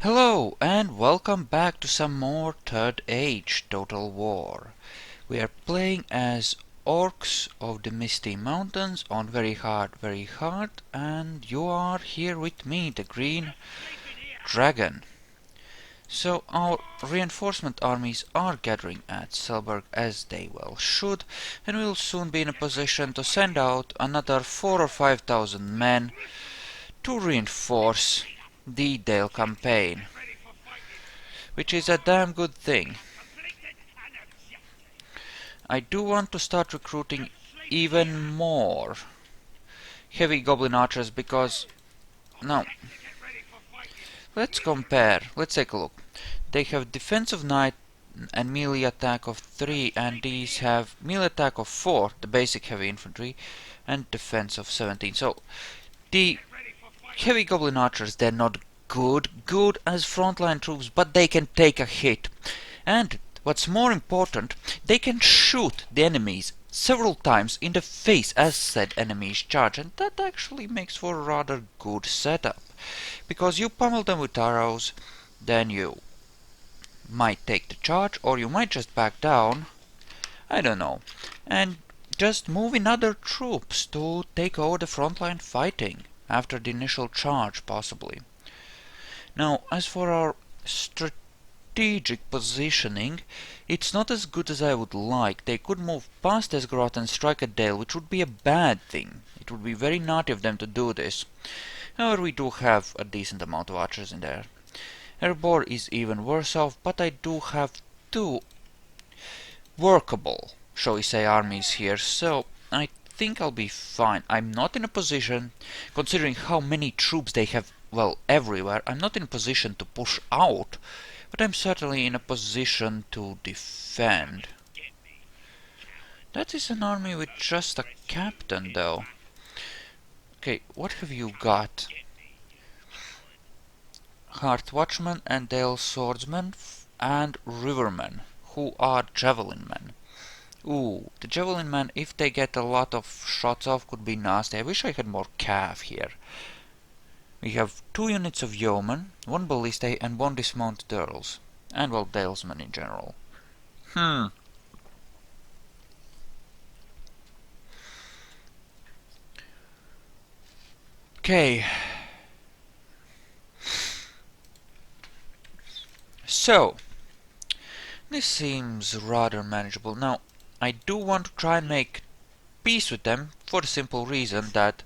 Hello and welcome back to some more Third Age Total War. We are playing as Orcs of the Misty Mountains on very hard, and you are here with me, the Green Dragon. So our reinforcement armies are gathering at Selberg as they well should, and we will soon be in a position to send out another 4 or 5,000 men to reinforce the Dale campaign, which is a damn good thing. I do want to start recruiting even more heavy goblin archers because... No. Let's compare. Let's take a look. They have defense of 9 and melee attack of 3, and these have melee attack of 4, the basic heavy infantry, and defense of 17. So, the heavy goblin archers, they're not good as frontline troops, but they can take a hit. And what's more important, they can shoot the enemies several times in the face as said enemies charge, and that actually makes for a rather good setup. Because you pummel them with arrows, then you might take the charge, or you might just back down, I don't know, and just move in other troops to take over the frontline fighting after the initial charge, possibly. Now, as for our strategic positioning, it's not as good as I would like. They could move past Esgaroth and strike at Dale, which would be a bad thing. It would be very naughty of them to do this. However, we do have a decent amount of archers in there. Erebor is even worse off, but I do have two workable, shall we say, armies here, so I think I'll be fine. I'm not in a position, considering how many troops they have, well, everywhere, I'm not in a position to push out, but I'm certainly in a position to defend. That is an army with just a captain, though. Okay, what have you got? Hearth Watchmen and Dale Swordsmen and Rivermen, who are Javelin men. Ooh, the Javelin men, if they get a lot of shots off, could be nasty. I wish I had more cav here. We have 2 units of Yeomen, 1 Ballistae and 1 Dismounted Earls. And, well, Dalesmen in general. Okay. So, this seems rather manageable. Now, I do want to try and make peace with them for the simple reason that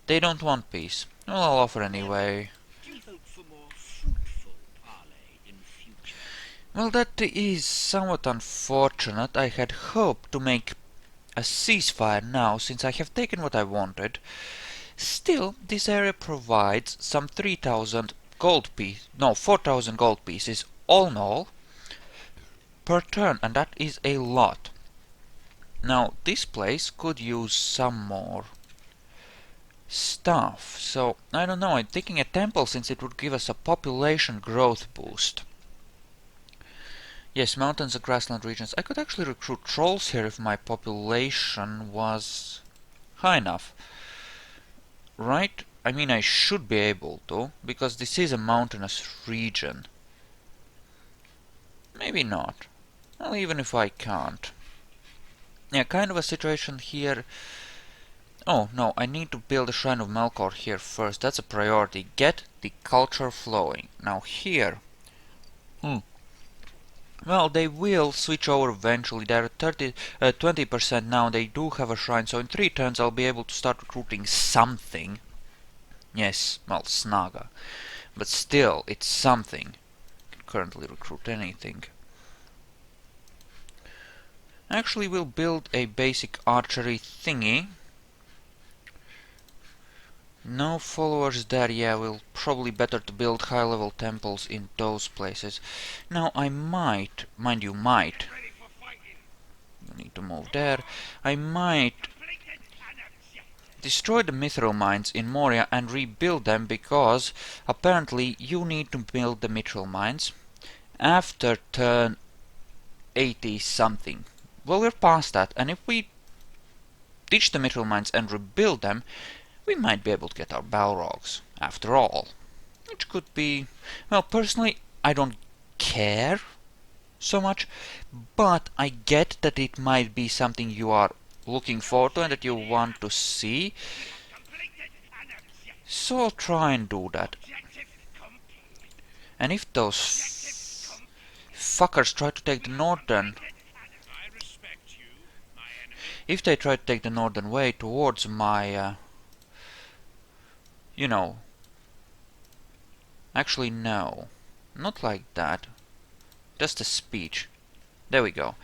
they don't want peace. Well, I'll offer anyway. Well, that is somewhat unfortunate. I had hoped to make a ceasefire now, since I have taken what I wanted. Still, this area provides some 3,000 gold pieces, no, 4,000 gold pieces, all in all, per turn, and that is a lot. Now, this place could use some more stuff, so I don't know, I'm thinking a temple, since it would give us a population growth boost. Yes, mountains and grassland regions. I could actually recruit trolls here if my population was high enough. Right? I mean, I should be able to, because this is a mountainous region. Maybe not. Well, even if I can't. Yeah, kind of a situation here. Oh, no, I need to build a Shrine of Melkor here first. That's a priority. Get the culture flowing. Now here... Well, they will switch over eventually. They're at 20% now. They do have a shrine, so in 3 turns I'll be able to start recruiting something. Yes, well, Snaga. But still, it's something. I can currently recruit anything. Actually, we'll build a basic archery thingy. No followers there, yeah, we'll probably better to build high-level temples in those places. Now, I might, mind you, might, you need to move there, I might destroy the mithril mines in Moria and rebuild them, because apparently you need to build the mithril mines after turn 80 something. Well, we're past that, and if we ditch the mithril mines and rebuild them, we might be able to get our Balrogs, after all. which could be... Well, personally, I don't care so much, but I get that it might be something you are looking forward to and that you want to see. So I'll try and do that. And if those fuckers try to take the northern... If they try to take the northern way towards my... you know... Actually, no. Not like that. Just a speech. There we go.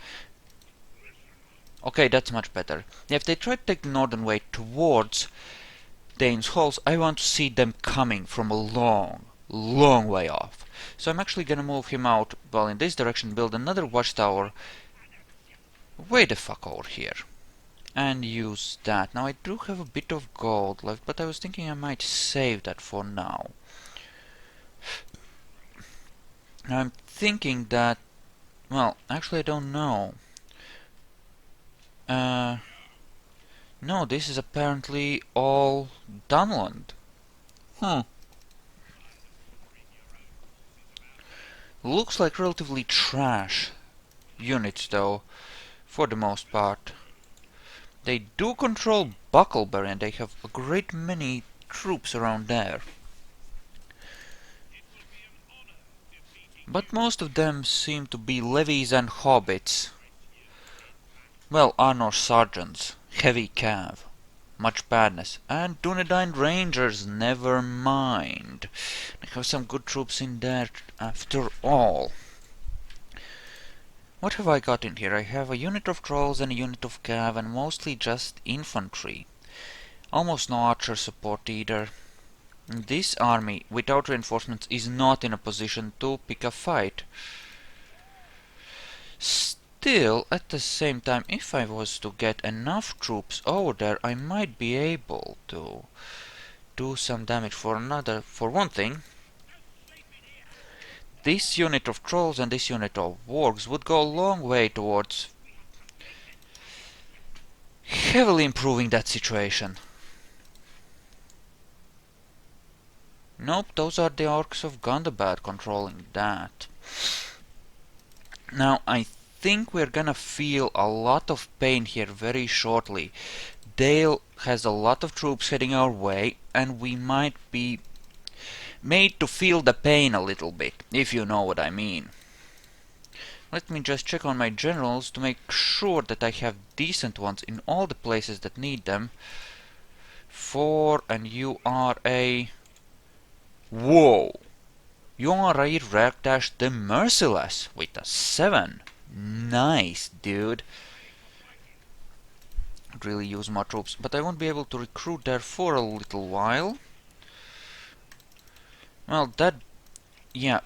Okay, that's much better. If they try to take the northern way towards Dane's Halls, I want to see them coming from a long, long way off. So I'm actually gonna move him out, well, in this direction, build another watchtower way the fuck over here. And use that. Now I do have a bit of gold left, but I was thinking I might save that for now. Now I'm thinking that... Well, actually I don't know. No, this is apparently all Dunland. Looks like relatively trash units, though, for the most part. They do control Buckleberry, and they have a great many troops around there. But most of them seem to be levies and hobbits. Well, Arnor sergeants, heavy cav, much badness, and Dunedain rangers, never mind. I have some good troops in there after all. What have I got in here? I have a unit of trolls and a unit of cav, and mostly just infantry. Almost no archer support either. This army, without reinforcements, is not in a position to pick a fight. Still, at the same time, if I was to get enough troops over there, I might be able to do some damage. For one thing, this unit of trolls and this unit of wargs would go a long way towards heavily improving that situation. Nope, those are the Orcs of Gundabad controlling that. Now, I think we're gonna feel a lot of pain here very shortly. Dale has a lot of troops heading our way, and we might be made to feel the pain a little bit, if you know what I mean. Let me just check on my generals to make sure that I have decent ones in all the places that need them. 4, and you are a... Whoa! You are a Rakdash the Merciless with a 7. Nice, dude. Could really use more troops, but I won't be able to recruit there for a little while. Well, that... Yeah,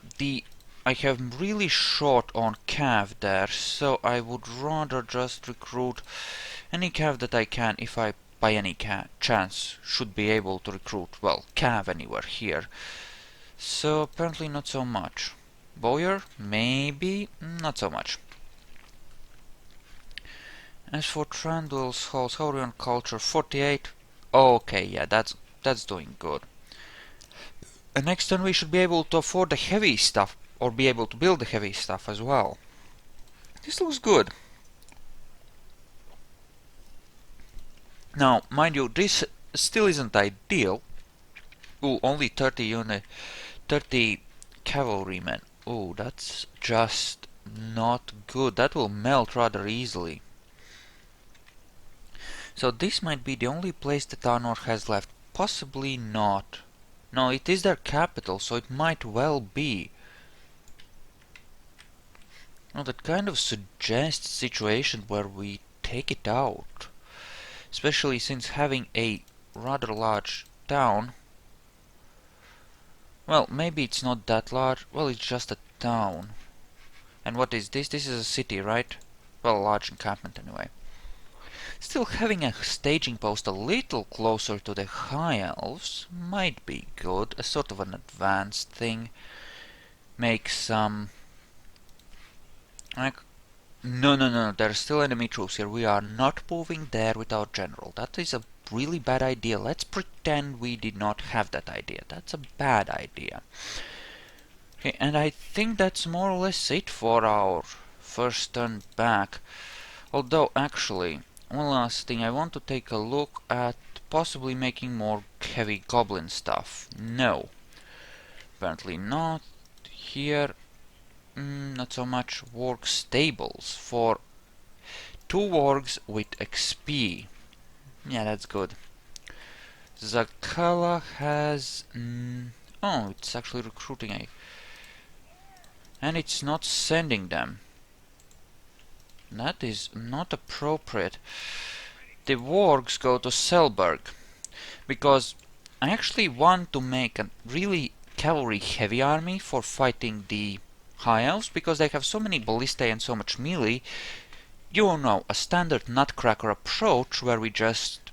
I have really short on cav there, so I would rather just recruit any cav that I can, if I, by any chance, should be able to recruit, well, cav anywhere here. So, apparently not so much. Bowyer? Maybe, not so much. As for Tranduil's halls, how are we on culture? 48? Okay, yeah, that's doing good. And next turn we should be able to afford the heavy stuff, or be able to build the heavy stuff as well. This looks good. Now, mind you, this still isn't ideal. Ooh, only 30 cavalrymen. Ooh, that's just not good. That will melt rather easily. So this might be the only place that Arnor has left. Possibly not. No, it is their capital, so it might well be. Now that kind of suggests a situation where we take it out. Especially since having a rather large town... Well, maybe it's not that large. Well, it's just a town. And what is this? This is a city, right? Well, a large encampment anyway. Still, having a staging post a little closer to the High Elves might be good. A sort of an advanced thing. Make some... No, no, no, there's still enemy troops here. We are not moving there with our general. That is a really bad idea. Let's pretend we did not have that idea. That's a bad idea. Okay, and I think that's more or less it for our first turn back. Although, actually, one last thing, I want to take a look at possibly making more heavy goblin stuff. No, apparently not. Here, not so much. Work stables for 2 wargs with XP. Yeah, that's good. Zakala has... oh, it's actually recruiting and it's not sending them. That is not appropriate. The wargs go to Selberg, because I actually want to make a really cavalry heavy army for fighting the High Elves, because they have so many ballistae and so much melee. You know, a standard nutcracker approach where we just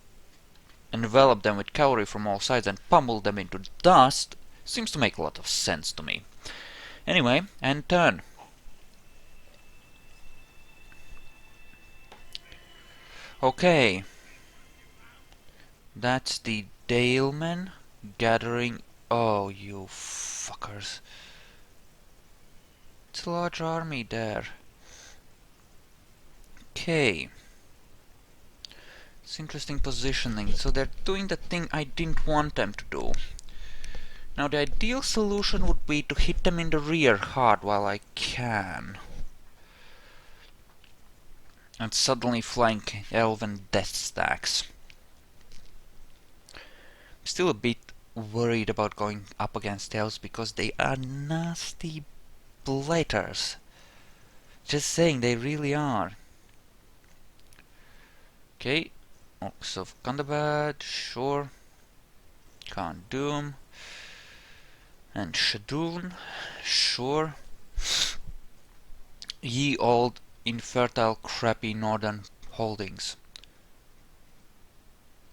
envelop them with cavalry from all sides and pummel them into dust seems to make a lot of sense to me. Anyway, end turn. Okay. That's the Dalemen gathering... Oh, you fuckers. It's a large army there. Okay. It's interesting positioning. So they're doing the thing I didn't want them to do. Now the ideal solution would be to hit them in the rear hard while I can. And suddenly flank elven death stacks. I'm still a bit worried about going up against elves because they are nasty blighters. Just saying, they really are. Okay, Orcs of Gundabad, sure. Khan Doom. And Shadoon, sure. Ye old, infertile, crappy northern holdings.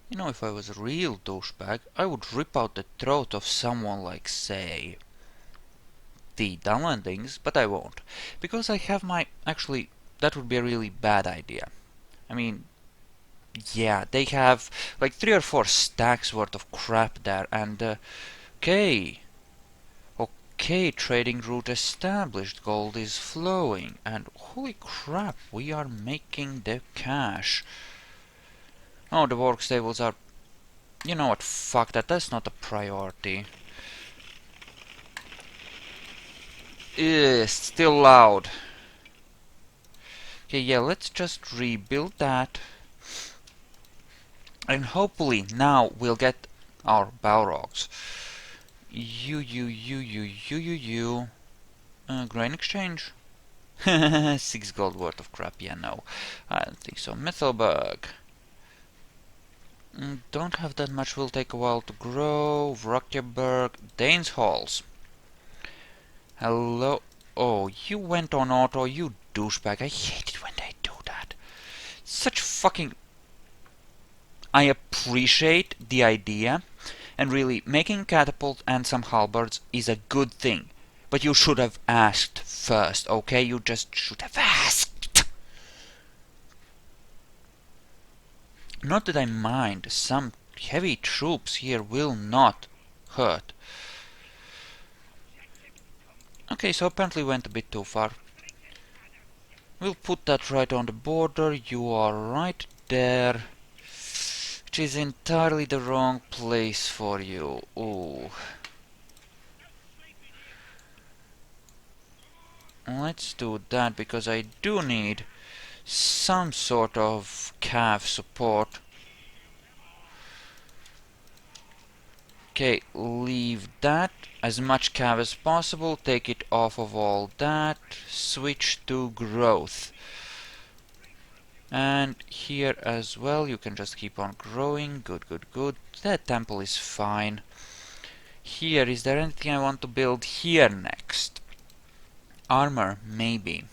You know, if I was a real douchebag, I would rip out the throat of someone like, say, the Downlandings, but I won't. Because I have my... Actually, that would be a really bad idea. I mean, yeah, they have like 3 or 4 stacks worth of crap there, and okay. Okay, trading route established, gold is flowing, and holy crap, we are making the cash. Oh, the work stables are... You know what, fuck that, that's not a priority. Ugh, still loud. Okay, yeah, let's just rebuild that. And hopefully now we'll get our Balrogs. You. Grain exchange? 6 gold worth of crap, yeah, no. I don't think so. Mithelberg. Don't have that much, will take a while to grow. Vrokjeberg. Danes Halls. Hello. Oh, you went on auto, you douchebag. I hate it when they do that. Such fucking... I appreciate the idea, and really, making catapult and some halberds is a good thing. But you should have asked first, okay? You just should have asked! Not that I mind, some heavy troops here will not hurt. Okay, so apparently went a bit too far. We'll put that right on the border, you are right there. Which is entirely the wrong place for you. Ooh. Let's do that, because I do need some sort of cav support. Okay, leave that. As much cav as possible. Take it off of all that. Switch to growth. And here as well, you can just keep on growing. Good, good, good. That temple is fine. Here, is there anything I want to build here next? Armor, maybe.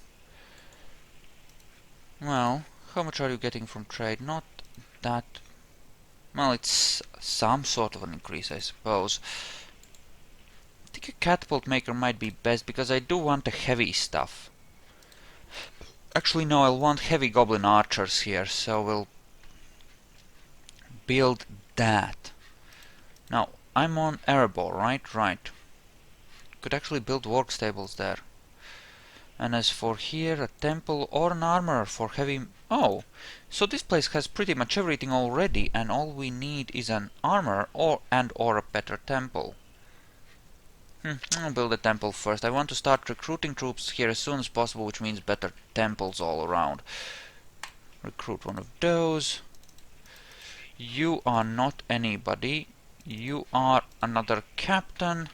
Well, how much are you getting from trade? Not that... Well, it's some sort of an increase, I suppose. I think a catapult maker might be best, because I do want the heavy stuff. Actually, no, I'll want heavy goblin archers here, so we'll build that. Now, I'm on Erebor, right? Right. Could actually build work stables there. And as for here, a temple or an armor for heavy... Oh! So this place has pretty much everything already, and all we need is an armor or a better temple. I'll build a temple first. I want to start recruiting troops here as soon as possible, which means better temples all around. Recruit one of those. You are not anybody. You are another captain.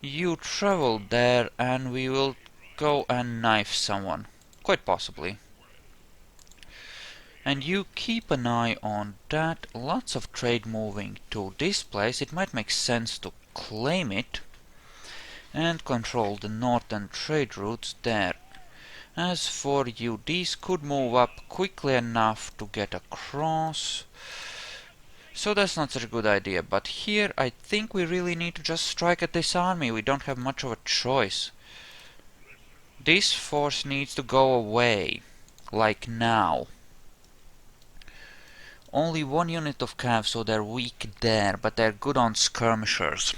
You travel there and we will go and knife someone. Quite possibly. And you keep an eye on that. Lots of trade moving to this place. It might make sense to claim it and control the northern trade routes there. As for you, these could move up quickly enough to get across. So that's not such a good idea, but here I think we really need to just strike at this army. We don't have much of a choice. This force needs to go away, like now. Only one unit of cav, so they're weak there, but they're good on skirmishers.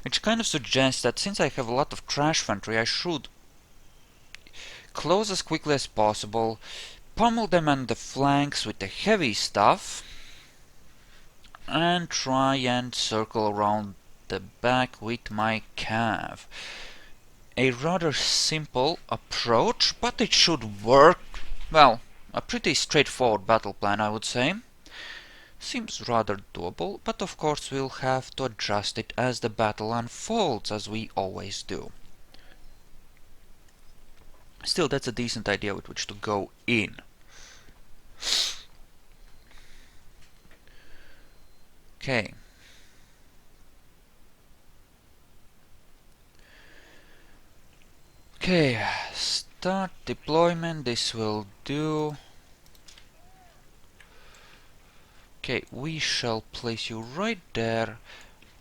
Which kind of suggests that since I have a lot of trash infantry, I should close as quickly as possible, pummel them on the flanks with the heavy stuff, and try and circle around the back with my cav. A rather simple approach, but it should work. Well, a pretty straightforward battle plan, I would say. Seems rather doable, but of course we'll have to adjust it as the battle unfolds, as we always do. Still, that's a decent idea with which to go in. Okay. Okay, start deployment, this will do. Okay, we shall place you right there,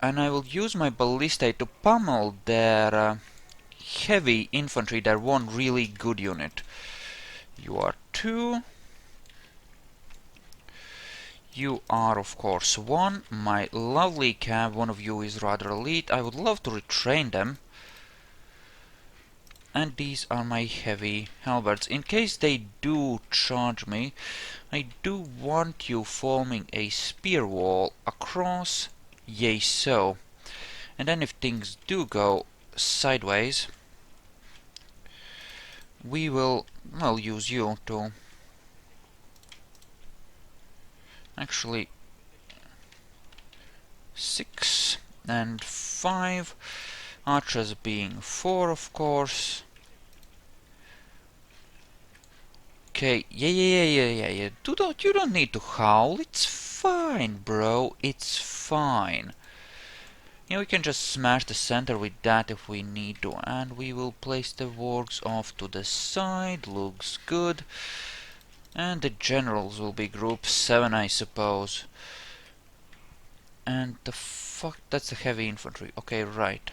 and I will use my ballistae to pummel their heavy infantry, their one really good unit. You are 2. You are, of course, 1. My lovely cav, one of you is rather elite. I would love to retrain them. And these are my heavy halberds. In case they do charge me, I do want you forming a spear wall across, yea so. And then if things do go sideways, we will, well, use you to actually 6 and 5, archers being 4, of course. Okay, yeah. You don't need to howl. It's fine, bro. It's fine. Yeah, we can just smash the center with that if we need to, and we will place the wargs off to the side. Looks good. And the generals will be group 7, I suppose. And the fuck, that's the heavy infantry. Okay, right.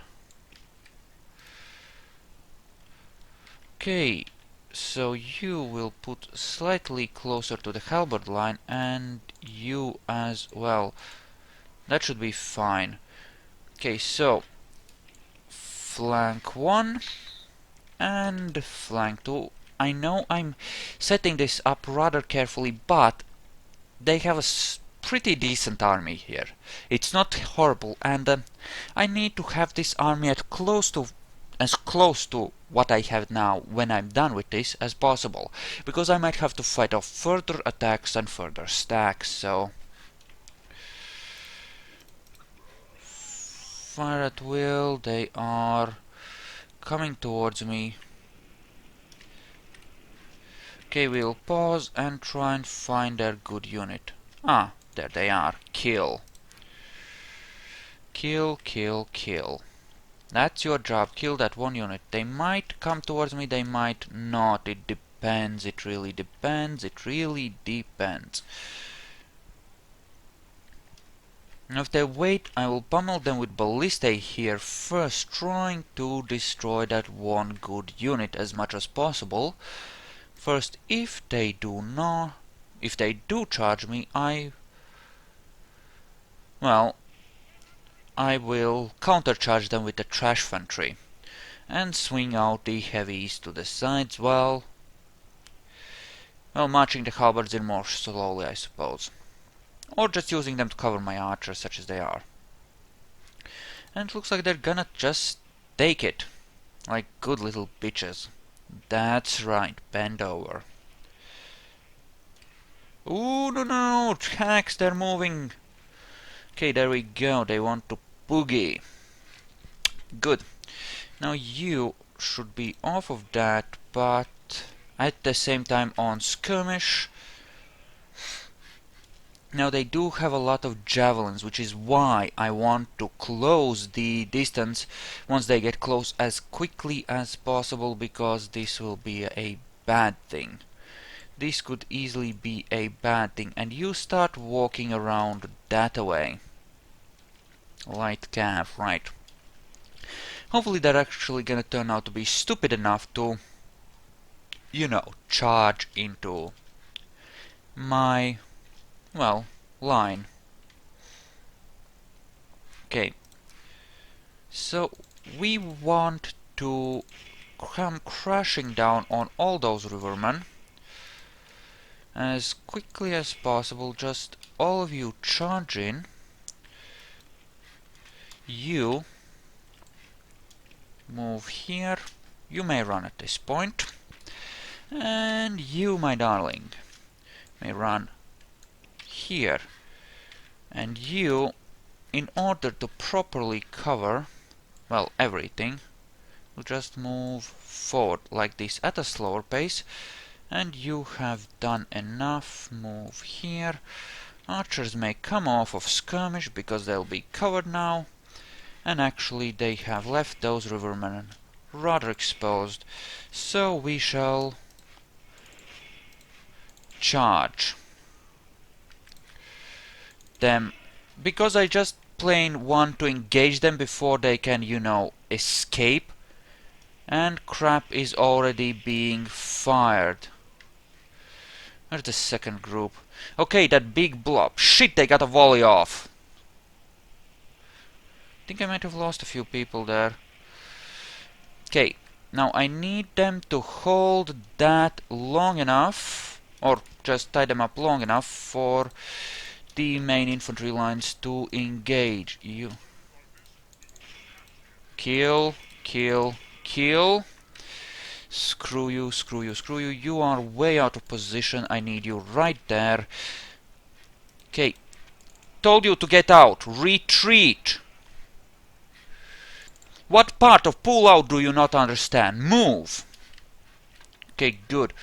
Okay, so you will put slightly closer to the halberd line, and you as well. That should be fine. Okay, so flank 1 and flank 2. I know I'm setting this up rather carefully, but they have a pretty decent army here. It's not horrible, and I need to have this army as close to what I have now when I'm done with this as possible, because I might have to fight off further attacks and further stacks, so fire at will. They are coming towards me. Okay, we'll pause and try and find their good unit. Ah, there they are. Kill. Kill, kill, kill. That's your job. Kill that one unit. They might come towards me, they might not. It depends. It really depends. It really depends. If they wait, I will pummel them with ballistae here first, trying to destroy that one good unit as much as possible. First, if they do charge me, I will countercharge them with the trash infantry and swing out the heavies to the sides while marching the halberds in more slowly, I suppose. Or just using them to cover my archers, such as they are. And it looks like they're gonna just take it. Like good little bitches. That's right, bend over. Ooh, no, hacks, they're moving. Okay, there we go, they want to boogie. Good. Now you should be off of that, but at the same time on skirmish. Now they do have a lot of javelins, which is why I want to close the distance once they get close as quickly as possible, because this will be a bad thing. This could easily be a bad thing, and you start walking around that way. Light calf, right. Hopefully they're actually gonna turn out to be stupid enough to, charge into my line. Okay. So we want to come crashing down on all those rivermen as quickly as possible. Just all of you charge in. You move here. You may run at this point. And you, my darling, may run here. And you, in order to properly cover, everything, will just move forward like this at a slower pace. And you have done enough. Move here. Archers may come off of skirmish because they'll be covered now. And actually they have left those rivermen rather exposed. So we shall charge them, because I just plain want to engage them before they can, escape. And crap is already being fired. Where's the second group? Okay, that big blob. Shit, they got a volley off. I think I might have lost a few people there. Okay, now I need them to hold that long enough, or just tie them up long enough for the main infantry lines to engage. You kill. Screw you. You are way out of position. I need you right there. Okay. Told you to get out. Retreat. What part of pull out do you not understand? Move. Okay, good.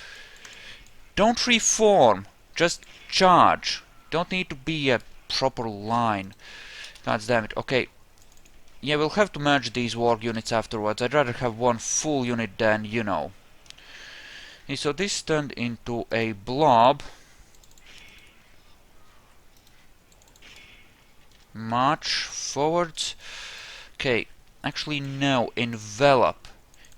Don't reform. Just charge. Don't need to be a proper line. God damn it. Okay. Yeah, we'll have to merge these war units afterwards. I'd rather have one full unit than, Okay, so this turned into a blob. March forwards. Okay, actually no, envelop.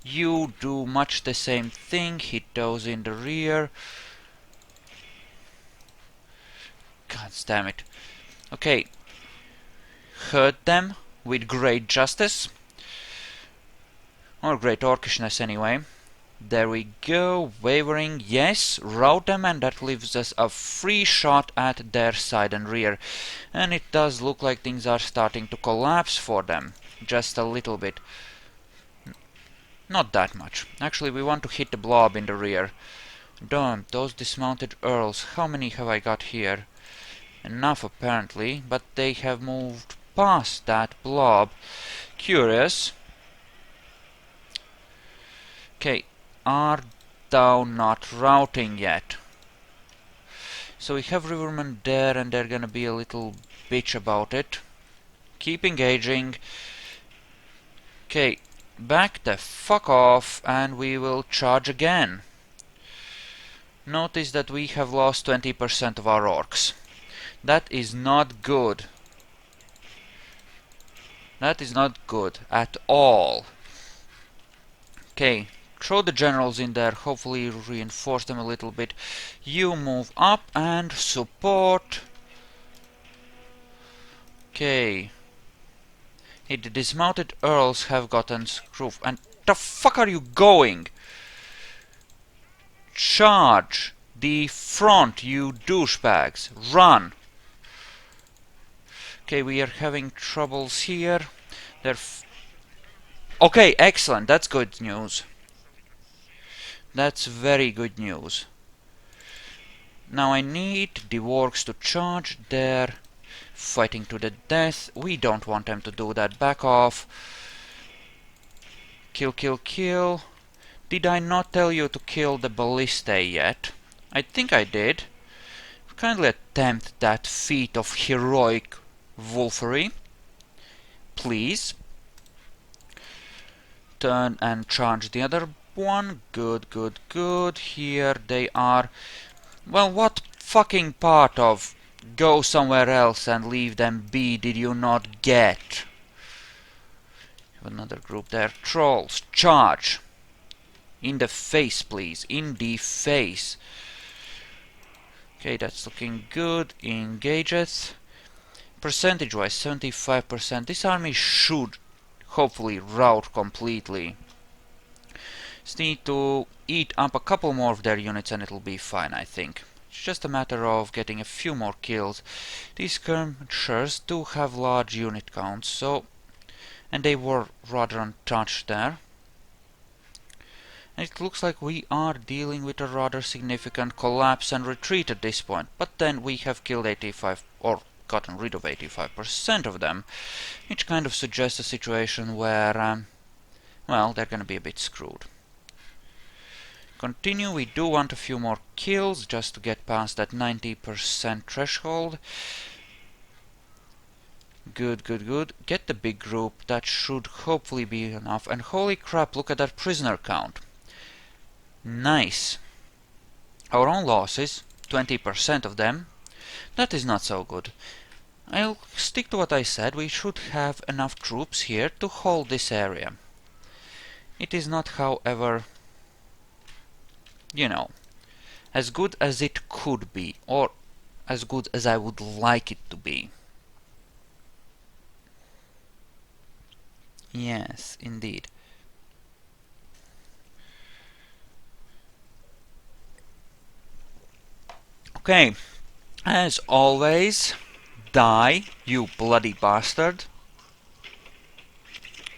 You do much the same thing. Hit those in the rear. God damn it. Okay. Hurt them with great justice. Or great orcishness anyway. There we go. Wavering, yes. Rout them, and that leaves us a free shot at their side and rear. And it does look like things are starting to collapse for them. Just a little bit. Not that much. Actually, we want to hit the blob in the rear. Damn, those dismounted earls. How many have I got here? Enough, apparently. But they have moved past that blob. Curious. Okay, are thou not routing yet? So we have rivermen there, and they're gonna be a little bitch about it. Keep engaging. Okay, back the fuck off, and we will charge again. Notice that we have lost 20% of our orcs. That is not good. That is not good at all. Okay, throw the generals in there, hopefully reinforce them a little bit. You move up and support. Okay. Hey, the dismounted earls have gotten screwed. And the fuck are you going? Charge the front, you douchebags. Run. Okay, we are having troubles here. They're okay, excellent. That's good news. That's very good news. Now I need the Orcs to charge. They're fighting to the death. We don't want them to do that. Back off. Kill, kill, kill. Did I not tell you to kill the ballistae yet? I think I did. Kindly attempt that feat of heroic wolfery. Please. Turn and charge the other one. Good, good, good. Here they are. Well, what fucking part of go somewhere else and leave them be did you not get? Have another group there. Trolls, charge! In the face, please. In the face. Okay, that's looking good. Engageth. Percentage-wise, 75%. This army should hopefully rout completely. Just need to eat up a couple more of their units and it'll be fine, I think. It's just a matter of getting a few more kills. These skirmishers do have large unit counts, so... and they were rather untouched there. And it looks like we are dealing with a rather significant collapse and retreat at this point. But then we have killed 85, or gotten rid of 85% of them, which kind of suggests a situation where, well, they're gonna be a bit screwed. Continue, we do want a few more kills just to get past that 90% threshold. Good, good, good. Get the big group, that should hopefully be enough. And holy crap, look at that prisoner count. Nice. Our own losses, 20% of them. That is not so good. I'll stick to what I said, we should have enough troops here to hold this area. It is not, however, you know, as good as it could be, or as good as I would like it to be. Yes, indeed. Okay, as always, die, you bloody bastard.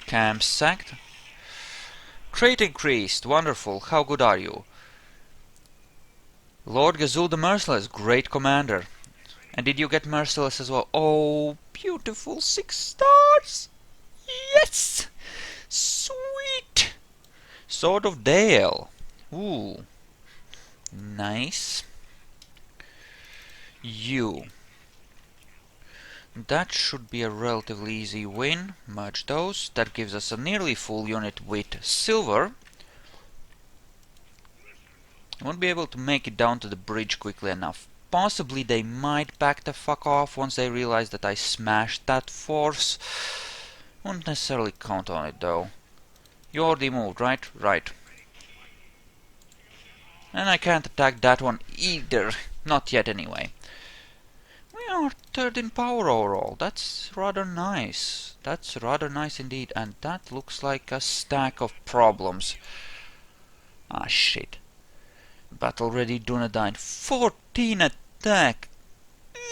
Camp sacked. Trait increased, wonderful, how good are you? Lord Gazul the Merciless, great commander. And did you get Merciless as well? Oh, beautiful, 6 stars! Yes! Sweet! Sword of Dale. Ooh. Nice. You. That should be a relatively easy win. Merge those. That gives us a nearly full unit with silver. Won't be able to make it down to the bridge quickly enough. Possibly they might back the fuck off once they realize that I smashed that force. Won't necessarily count on it though. You already moved, right? Right. And I can't attack that one either. Not yet anyway. We are third in power overall. That's rather nice. That's rather nice indeed. And that looks like a stack of problems. Ah, shit. Battle ready Dunedain. 14 attack.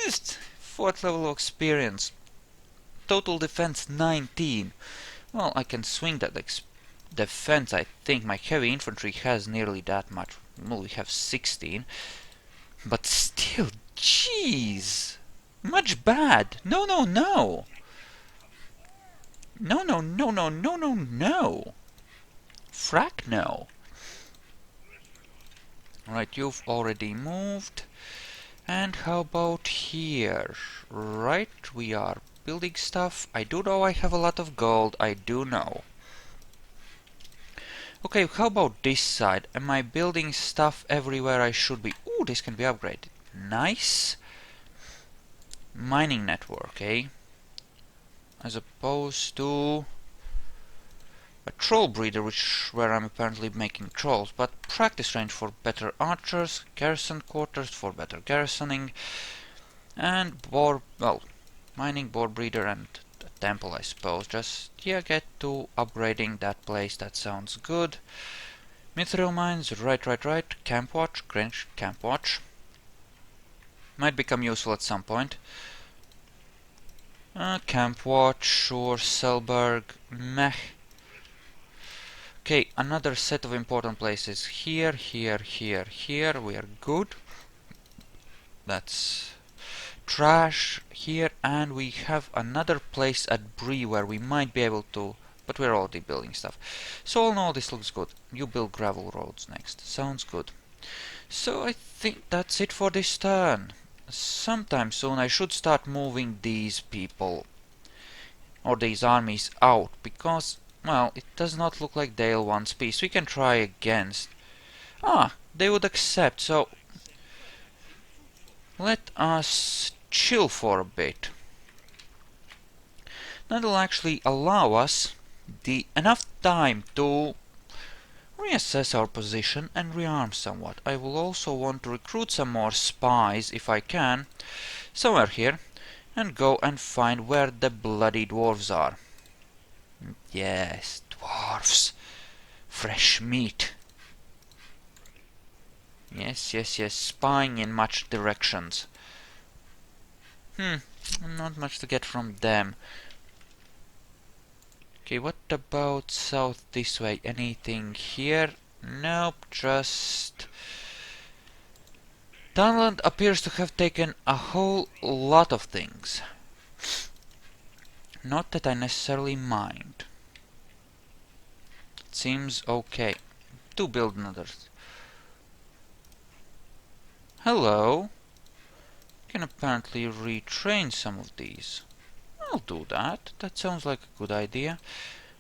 4th level of experience. Total defense 19. Well, I can swing that defense, I think. My heavy infantry has nearly that much. Well, we have 16. But still, jeez. Much bad. No, no, no. No, no, no, no, no, no, no. Frack no. Right, you've already moved. And how about here? Right, we are building stuff. I do know I have a lot of gold. I do know. Okay, how about this side? Am I building stuff everywhere I should be? Ooh, this can be upgraded. Nice. Mining network, eh? as opposed to a troll breeder, where I'm apparently making trolls, but practice range for better archers, garrison quarters for better garrisoning, and mining, boar breeder, and a temple, I suppose. Just, yeah, get to upgrading that place, that sounds good. Mithril mines, right. Camp watch, Greenwich camp watch. Might become useful at some point. Camp watch, sure, Selberg, meh. Okay, another set of important places. Here. We are good. That's trash here, and we have another place at Bree where we might be able to, but we're already building stuff. So all in all, this looks good. You build gravel roads next. Sounds good. So I think that's it for this turn. Sometime soon I should start moving these people or these armies out, because, well, it does not look like they'll want peace. We can try against. They would accept, so let us chill for a bit. That'll actually allow us enough time to reassess our position and rearm somewhat. I will also want to recruit some more spies, if I can, somewhere here, and go and find where the bloody dwarves are. Yes, dwarves. Fresh meat. Yes, spying in much directions. Not much to get from them. Okay, what about south this way? Anything here? Nope, just... Dunland appears to have taken a whole lot of things. Not that I necessarily mind. It seems okay. To build another. Hello. Can apparently retrain some of these. I'll do that. That sounds like a good idea.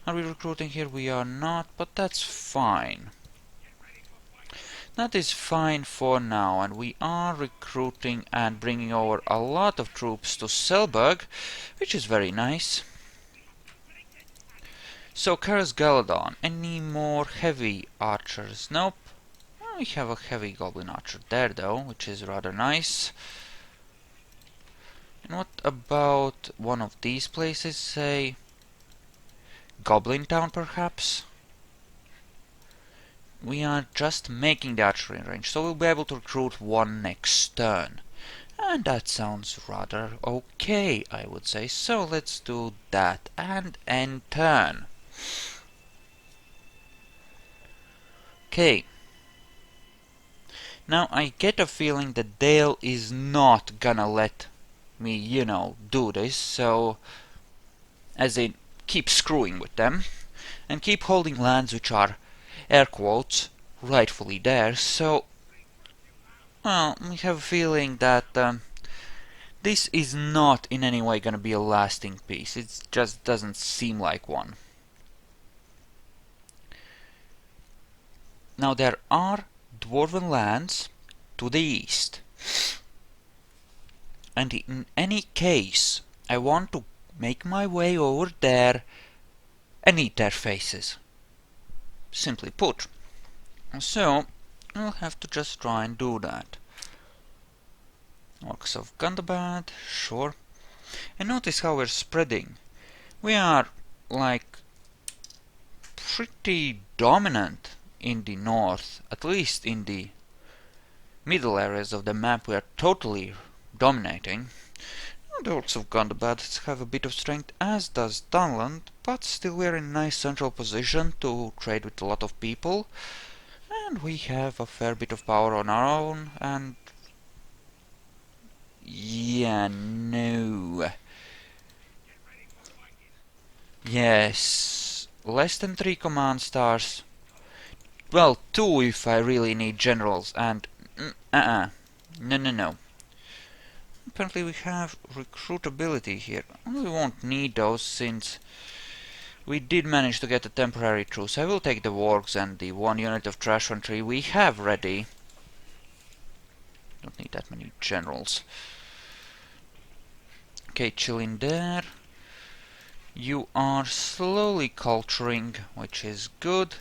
Are we recruiting here? We are not, but that's fine. That is fine for now, and we are recruiting and bringing over a lot of troops to Selberg, which is very nice. So, Karas Galadon, any more heavy archers? Nope. We have a heavy goblin archer there, though, which is rather nice. And what about one of these places, say Goblin Town, perhaps? We are just making the archery range, so we'll be able to recruit one next turn. And that sounds rather okay, I would say. So let's do that and end turn. Okay. Now I get a feeling that Dale is not gonna let me, do this, so as in keep screwing with them and keep holding lands which are, air quotes, rightfully theirs. So, well, we have a feeling that this is not in any way gonna be a lasting peace. It just doesn't seem like one. Now there are dwarven lands to the east, and in any case I want to make my way over there and eat their faces, simply put. So I'll have to just try and do that. Orcs of Gundabad, sure. And notice how we're spreading. We are, like, pretty dominant in the north, at least in the middle areas of the map. We are totally dominating. The Orcs of Gundabad have a bit of strength, as does Dunland, but still we're in a nice central position to trade with a lot of people. And we have a fair bit of power on our own, and... yeah, no. Yes, less than 3 command stars. Well, 2 if I really need generals, and... No. Apparently we have recruitability here. We won't need those, since we did manage to get a temporary truce. I will take the wargs and the 1 unit of trash infantry we have ready. Don't need that many generals. Okay, chill in there. You are slowly culturing, which is good.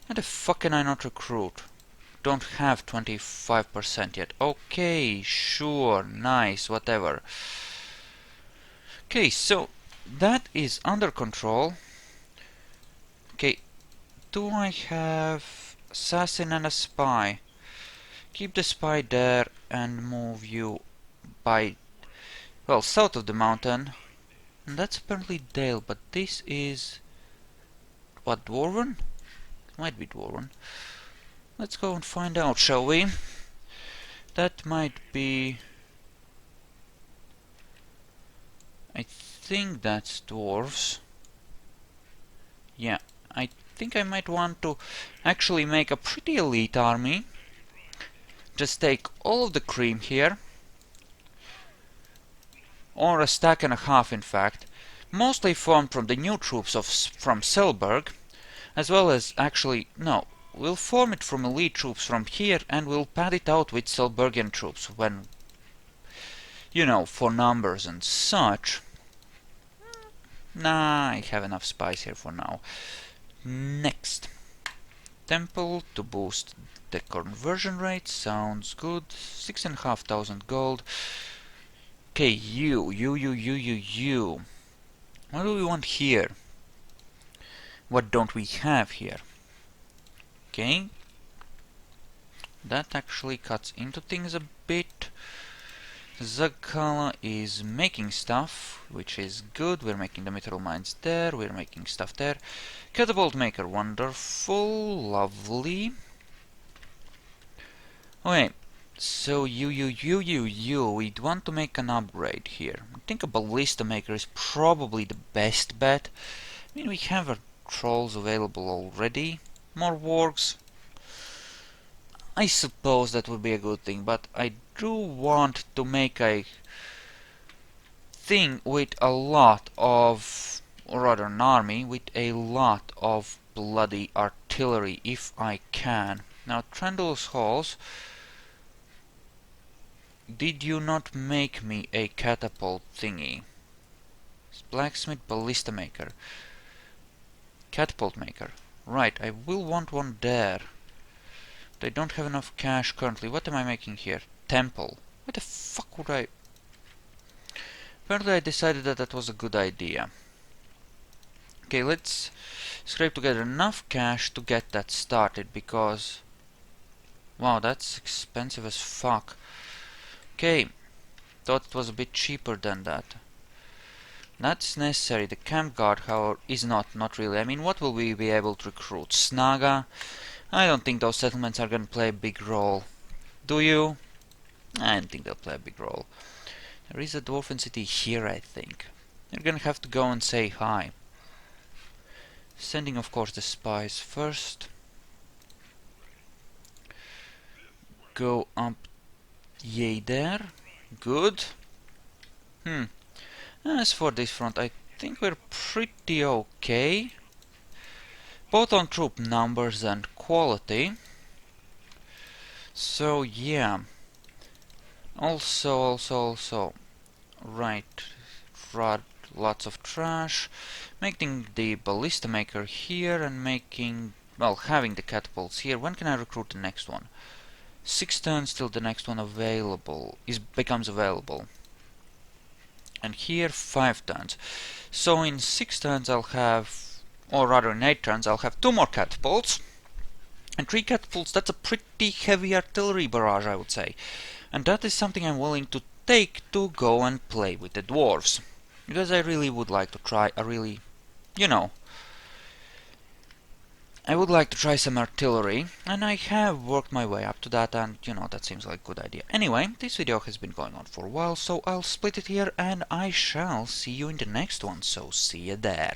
Why the fuck can I not recruit? Don't have 25% yet. Okay, sure, nice, whatever. Okay, so that is under control. Okay, do I have assassin and a spy? Keep the spy there and move you by, well, south of the mountain. And that's apparently Dale, but this is... what, Dwarven? It might be Dwarven. Let's go and find out, shall we? That might be... I think that's dwarves. Yeah, I think I might want to actually make a pretty elite army. Just take all of the cream here. Or a stack and a half, in fact. Mostly formed from the new troops from Selberg. As well as, actually, no. We'll form it from elite troops from here and we'll pad it out with Selbergian troops when... you know, for numbers and such. Nah, I have enough spies here for now. Next. Temple to boost the conversion rate. Sounds good. 6,500 gold. Okay, you. What do we want here? What don't we have here? Okay. That actually cuts into things a bit. Zagkala is making stuff, which is good. We're making the mithril mines there, we're making stuff there. Catapult maker, wonderful, lovely. Okay, so we'd want to make an upgrade here. I think a ballista maker is probably the best bet. I mean, we have our trolls available already. More wargs. I suppose that would be a good thing, but I do want to make a thing with a lot of, or rather an army with a lot of bloody artillery, if I can. Now, Trandal's Halls, did you not make me a catapult thingy? Blacksmith, ballista maker, catapult maker. Right, I will want one there. I don't have enough cash currently. What am I making here? Temple. What the fuck would I... Apparently I decided that that was a good idea. Okay, let's scrape together enough cash to get that started, because... wow, that's expensive as fuck. Okay, thought it was a bit cheaper than that. That's necessary. The camp guard, however, is not really. I mean, what will we be able to recruit? Snaga? I don't think those settlements are gonna play a big role. Do you? I don't think they'll play a big role. There is a dwarven city here, I think. You're gonna have to go and say hi. Sending, of course, the spies first. Go up, yay there. Good. As for this front, I think we're pretty okay. Both on troop numbers and quality. So, yeah. Also. Right. Lots of trash. Making the ballista maker here and making... well, having the catapults here. When can I recruit the next one? 6 turns till the next one becomes available. And here 5 turns. So in 6 turns I'll have... or rather in 8 turns I'll have 2 more catapults. And 3 catapults, that's a pretty heavy artillery barrage, I would say. And that is something I'm willing to take to go and play with the dwarves. Because I really would like to try a really, you know... I would like to try some artillery, and I have worked my way up to that, and, you know, that seems like a good idea. Anyway, this video has been going on for a while, so I'll split it here, and I shall see you in the next one, so see you there.